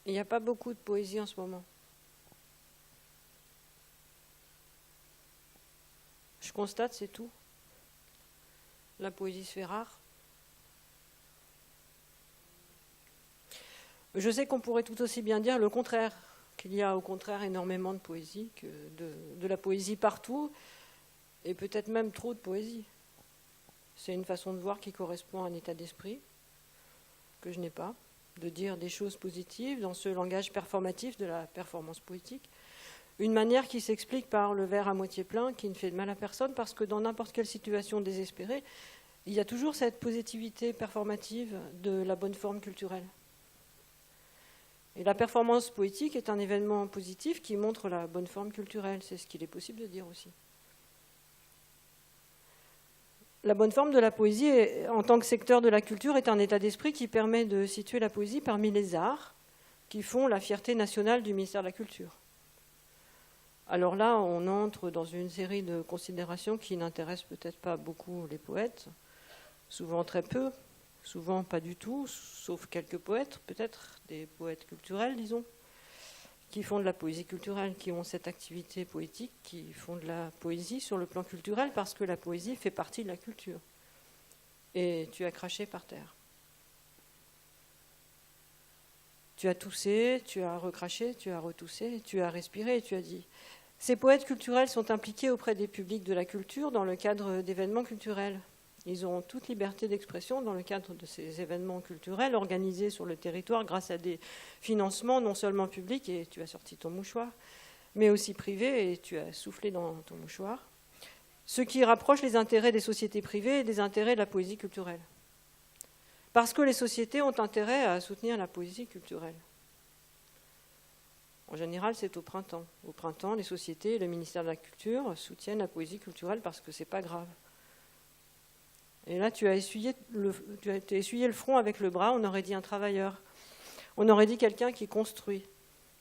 Il n'y a pas beaucoup de poésie en ce moment. Je constate, c'est tout. La poésie se fait rare. Je sais qu'on pourrait tout aussi bien dire le contraire, qu'il y a au contraire énormément de poésie, que de la poésie partout, et peut-être même trop de poésie. C'est une façon de voir qui correspond à un état d'esprit que je n'ai pas, de dire des choses positives dans ce langage performatif de la performance poétique. Une manière qui s'explique par le verre à moitié plein, qui ne fait de mal à personne, parce que dans n'importe quelle situation désespérée, il y a toujours cette positivité performative de la bonne forme culturelle. Et la performance poétique est un événement positif qui montre la bonne forme culturelle, c'est ce qu'il est possible de dire aussi. La bonne forme de la poésie, en tant que secteur de la culture, est un état d'esprit qui permet de situer la poésie parmi les arts qui font la fierté nationale du ministère de la Culture. Alors là, on entre dans une série de considérations qui n'intéressent peut-être pas beaucoup les poètes, souvent très peu, souvent pas du tout, sauf quelques poètes, peut-être des poètes culturels, disons, qui font de la poésie culturelle, qui ont cette activité poétique, qui font de la poésie sur le plan culturel, parce que la poésie fait partie de la culture. Et tu as craché par terre. Tu as toussé, tu as recraché, tu as retoussé, tu as respiré et tu as dit. Ces poètes culturels sont impliqués auprès des publics de la culture dans le cadre d'événements culturels. Ils ont toute liberté d'expression dans le cadre de ces événements culturels organisés sur le territoire grâce à des financements non seulement publics, et tu as sorti ton mouchoir, mais aussi privés, et tu as soufflé dans ton mouchoir, ce qui rapproche les intérêts des sociétés privées et des intérêts de la poésie culturelle. Parce que les sociétés ont intérêt à soutenir la poésie culturelle. En général, c'est au printemps. Au printemps, les sociétés et le ministère de la Culture soutiennent la poésie culturelle parce que c'est pas grave. Et là, tu as essuyé le front avec le bras, on aurait dit un travailleur. On aurait dit quelqu'un qui construit,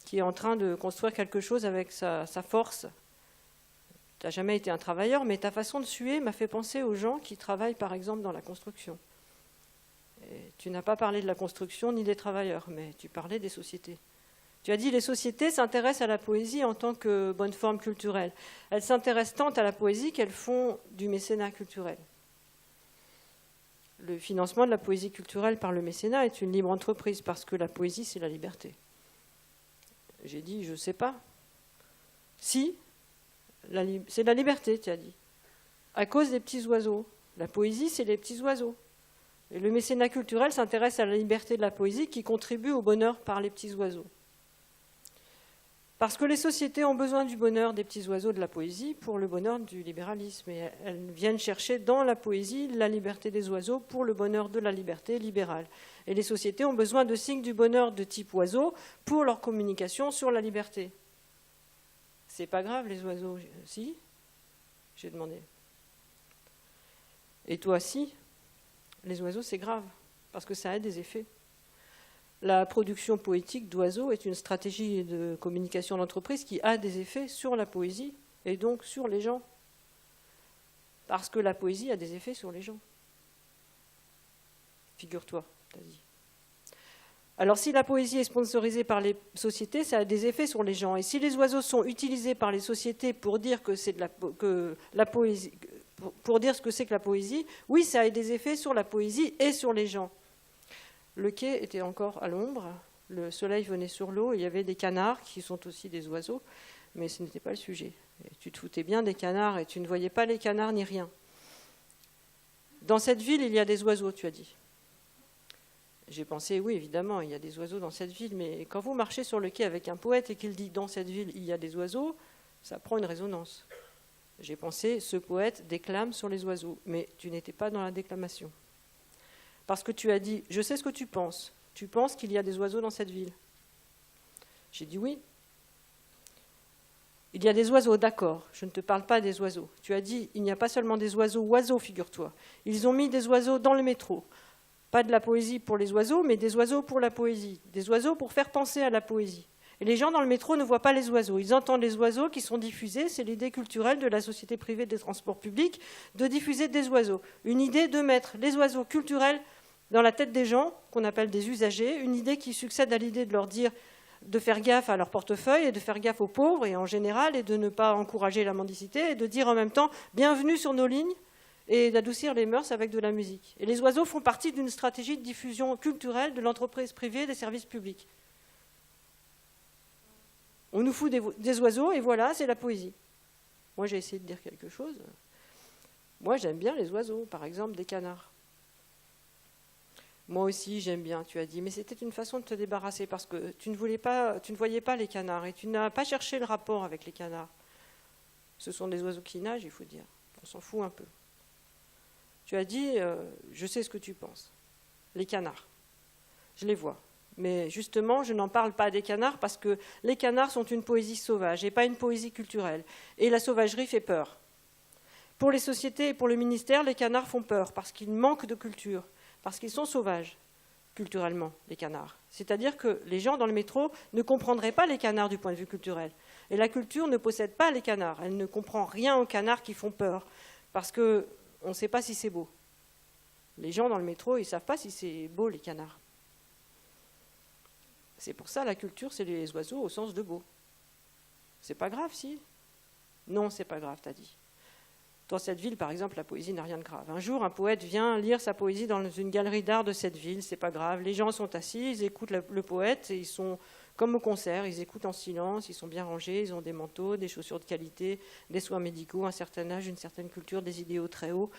qui est en train de construire quelque chose avec sa force. Tu n'as jamais été un travailleur, mais ta façon de suer m'a fait penser aux gens qui travaillent, par exemple, dans la construction. Et tu n'as pas parlé de la construction ni des travailleurs, mais tu parlais des sociétés. Tu as dit les sociétés s'intéressent à la poésie en tant que bonne forme culturelle. Elles s'intéressent tant à la poésie qu'elles font du mécénat culturel. Le financement de la poésie culturelle par le mécénat est une libre entreprise parce que la poésie, c'est la liberté. J'ai dit, je ne sais pas. Si, c'est la liberté, tu as dit. À cause des petits oiseaux. La poésie, c'est les petits oiseaux. Et le mécénat culturel s'intéresse à la liberté de la poésie qui contribue au bonheur par les petits oiseaux. Parce que les sociétés ont besoin du bonheur des petits oiseaux de la poésie pour le bonheur du libéralisme. Et elles viennent chercher dans la poésie la liberté des oiseaux pour le bonheur de la liberté libérale. Et les sociétés ont besoin de signes du bonheur de type oiseau pour leur communication sur la liberté. C'est pas grave les oiseaux, si ? J'ai demandé. Et toi, si ? Les oiseaux, c'est grave, parce que ça a des effets. La production poétique d'oiseaux est une stratégie de communication d'entreprise qui a des effets sur la poésie et donc sur les gens. Parce que la poésie a des effets sur les gens. Figure-toi, t'as dit. Alors si la poésie est sponsorisée par les sociétés, ça a des effets sur les gens. Et si les oiseaux sont utilisés par les sociétés pour dire que c'est la poésie, pour dire ce que c'est que la poésie, oui, ça a des effets sur la poésie et sur les gens. Le quai était encore à l'ombre, le soleil venait sur l'eau, il y avait des canards qui sont aussi des oiseaux, mais ce n'était pas le sujet. Et tu te foutais bien des canards et tu ne voyais pas les canards ni rien. Dans cette ville, il y a des oiseaux, tu as dit. J'ai pensé, oui, évidemment, il y a des oiseaux dans cette ville, mais quand vous marchez sur le quai avec un poète et qu'il dit « dans cette ville, il y a des oiseaux », ça prend une résonance. J'ai pensé, ce poète déclame sur les oiseaux, mais tu n'étais pas dans la déclamation. Parce que tu as dit, je sais ce que tu penses qu'il y a des oiseaux dans cette ville. J'ai dit oui. Il y a des oiseaux, d'accord, je ne te parle pas des oiseaux. Tu as dit, il n'y a pas seulement des oiseaux, figure-toi. Ils ont mis des oiseaux dans le métro. Pas de la poésie pour les oiseaux, mais des oiseaux pour la poésie. Des oiseaux pour faire penser à la poésie. Et les gens dans le métro ne voient pas les oiseaux. Ils entendent les oiseaux qui sont diffusés. C'est l'idée culturelle de la Société privée des transports publics de diffuser des oiseaux. Une idée de mettre les oiseaux culturels dans la tête des gens, qu'on appelle des usagers, une idée qui succède à l'idée de leur dire de faire gaffe à leur portefeuille et de faire gaffe aux pauvres et en général, et de ne pas encourager la mendicité, et de dire en même temps « bienvenue sur nos lignes » et d'adoucir les mœurs avec de la musique. Et les oiseaux font partie d'une stratégie de diffusion culturelle de l'entreprise privée et des services publics. On nous fout des oiseaux et voilà, c'est la poésie. Moi, j'ai essayé de dire quelque chose. Moi, j'aime bien les oiseaux, par exemple des canards. Moi aussi, j'aime bien, tu as dit, mais c'était une façon de te débarrasser parce que tu ne voyais pas les canards et tu n'as pas cherché le rapport avec les canards. Ce sont des oiseaux qui nagent, il faut dire. On s'en fout un peu. Tu as dit, je sais ce que tu penses. Les canards. Je les vois. Mais justement, je n'en parle pas des canards parce que les canards sont une poésie sauvage et pas une poésie culturelle. Et la sauvagerie fait peur. Pour les sociétés et pour le ministère, les canards font peur parce qu'ils manquent de culture. Parce qu'ils sont sauvages, culturellement, les canards. C'est-à-dire que les gens dans le métro ne comprendraient pas les canards du point de vue culturel. Et la culture ne possède pas les canards. Elle ne comprend rien aux canards qui font peur. Parce qu'on ne sait pas si c'est beau. Les gens dans le métro, ils ne savent pas si c'est beau, les canards. C'est pour ça la culture, c'est les oiseaux au sens de beau. C'est pas grave, si? Non, c'est pas grave, t'as dit. Dans cette ville, par exemple, la poésie n'a rien de grave. Un jour, un poète vient lire sa poésie dans une galerie d'art de cette ville, c'est pas grave. Les gens sont assis, ils écoutent le poète, et ils sont comme au concert, ils écoutent en silence, ils sont bien rangés, ils ont des manteaux, des chaussures de qualité, des soins médicaux, un certain âge, une certaine culture, des idéaux très hauts,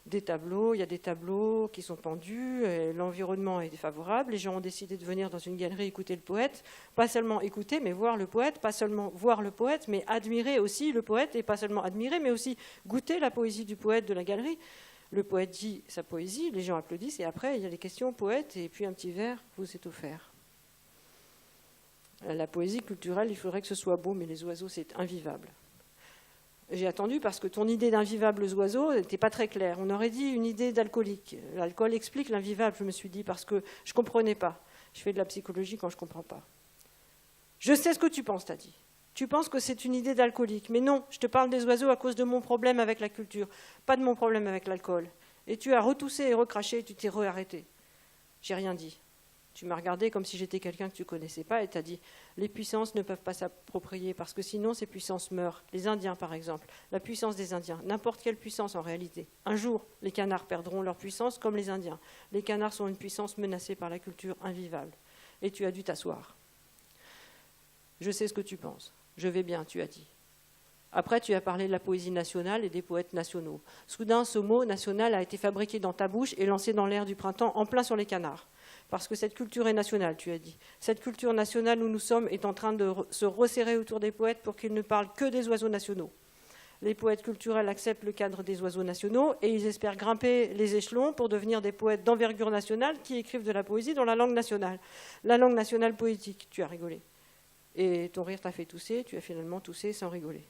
des tableaux, il y a des tableaux qui sont pendus, l'environnement est favorable, les gens ont décidé de venir dans une galerie écouter le poète, pas seulement écouter, mais voir le poète, pas seulement voir le poète, mais admirer aussi le poète, et pas seulement admirer, mais aussi goûter la poésie du poète de la galerie. Le poète dit sa poésie, les gens applaudissent, et après il y a les questions au poète, et puis un petit verre vous est offert. La poésie culturelle, il faudrait que ce soit beau, mais les oiseaux, c'est invivable. J'ai attendu parce que ton idée d'invivables oiseaux n'était pas très claire. On aurait dit une idée d'alcoolique. L'alcool explique l'invivable, je me suis dit, parce que je ne comprenais pas. Je fais de la psychologie quand je ne comprends pas. Je sais ce que tu penses, t'as dit. Tu penses que c'est une idée d'alcoolique. Mais non, je te parle des oiseaux à cause de mon problème avec la culture, pas de mon problème avec l'alcool. Et tu as retoussé et recraché, tu t'es re-arrêté. J'ai rien dit. Tu m'as regardé comme si j'étais quelqu'un que tu ne connaissais pas et tu as dit « Les puissances ne peuvent pas s'approprier parce que sinon ces puissances meurent. » Les Indiens, par exemple, la puissance des Indiens, n'importe quelle puissance en réalité. Un jour, les canards perdront leur puissance comme les Indiens. Les canards sont une puissance menacée par la culture invivable. Et tu as dû t'asseoir. Je sais ce que tu penses. Je vais bien, tu as dit. Après, tu as parlé de la poésie nationale et des poètes nationaux. Soudain, ce mot national a été fabriqué dans ta bouche et lancé dans l'air du printemps en plein sur les canards. Parce que cette culture est nationale, tu as dit. Cette culture nationale où nous sommes est en train de se resserrer autour des poètes pour qu'ils ne parlent que des oiseaux nationaux. Les poètes culturels acceptent le cadre des oiseaux nationaux et ils espèrent grimper les échelons pour devenir des poètes d'envergure nationale qui écrivent de la poésie dans la langue nationale. La langue nationale poétique, tu as rigolé. Et ton rire t'a fait tousser, tu as finalement toussé sans rigoler.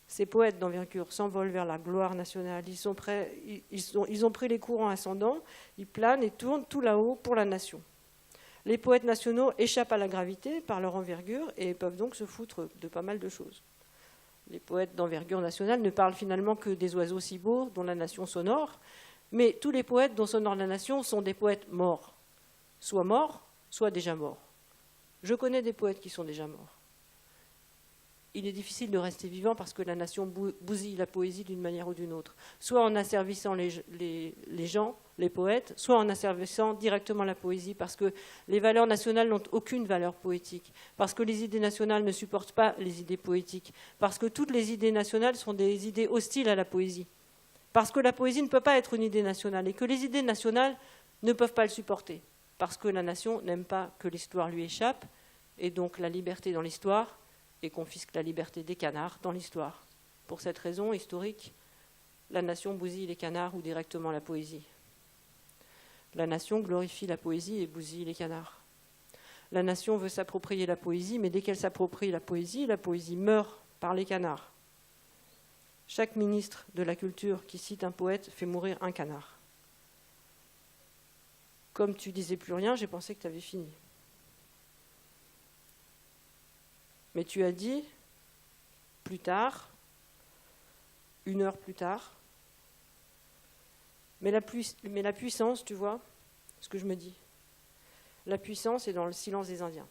Ces poètes d'envergure s'envolent vers la gloire nationale. Ils ont pris les courants ascendants, ils planent et tournent tout là-haut pour la nation. Les poètes nationaux échappent à la gravité par leur envergure et peuvent donc se foutre de pas mal de choses. Les poètes d'envergure nationale ne parlent finalement que des oiseaux si beaux dont la nation s'honore, mais tous les poètes dont s'honore la nation sont des poètes morts. Soit déjà morts. Je connais des poètes qui sont déjà morts. Il est difficile de rester vivant parce que la nation bousille la poésie d'une manière ou d'une autre. Soit en asservissant les gens, les poètes, soit en asservissant directement la poésie parce que les valeurs nationales n'ont aucune valeur poétique, parce que les idées nationales ne supportent pas les idées poétiques, parce que toutes les idées nationales sont des idées hostiles à la poésie, parce que la poésie ne peut pas être une idée nationale et que les idées nationales ne peuvent pas le supporter, parce que la nation n'aime pas que l'histoire lui échappe et donc la liberté dans l'histoire et confisque la liberté des canards dans l'histoire. Pour cette raison historique, la nation bousille les canards ou directement la poésie. La nation glorifie la poésie et bousille les canards. La nation veut s'approprier la poésie, mais dès qu'elle s'approprie la poésie meurt par les canards. Chaque ministre de la culture qui cite un poète fait mourir un canard. Comme tu disais plus rien, j'ai pensé que tu avais fini. Mais tu as dit, plus tard, 1 heure plus tard, mais la puissance, tu vois, ce que je me dis. La puissance est dans le silence des Indiens.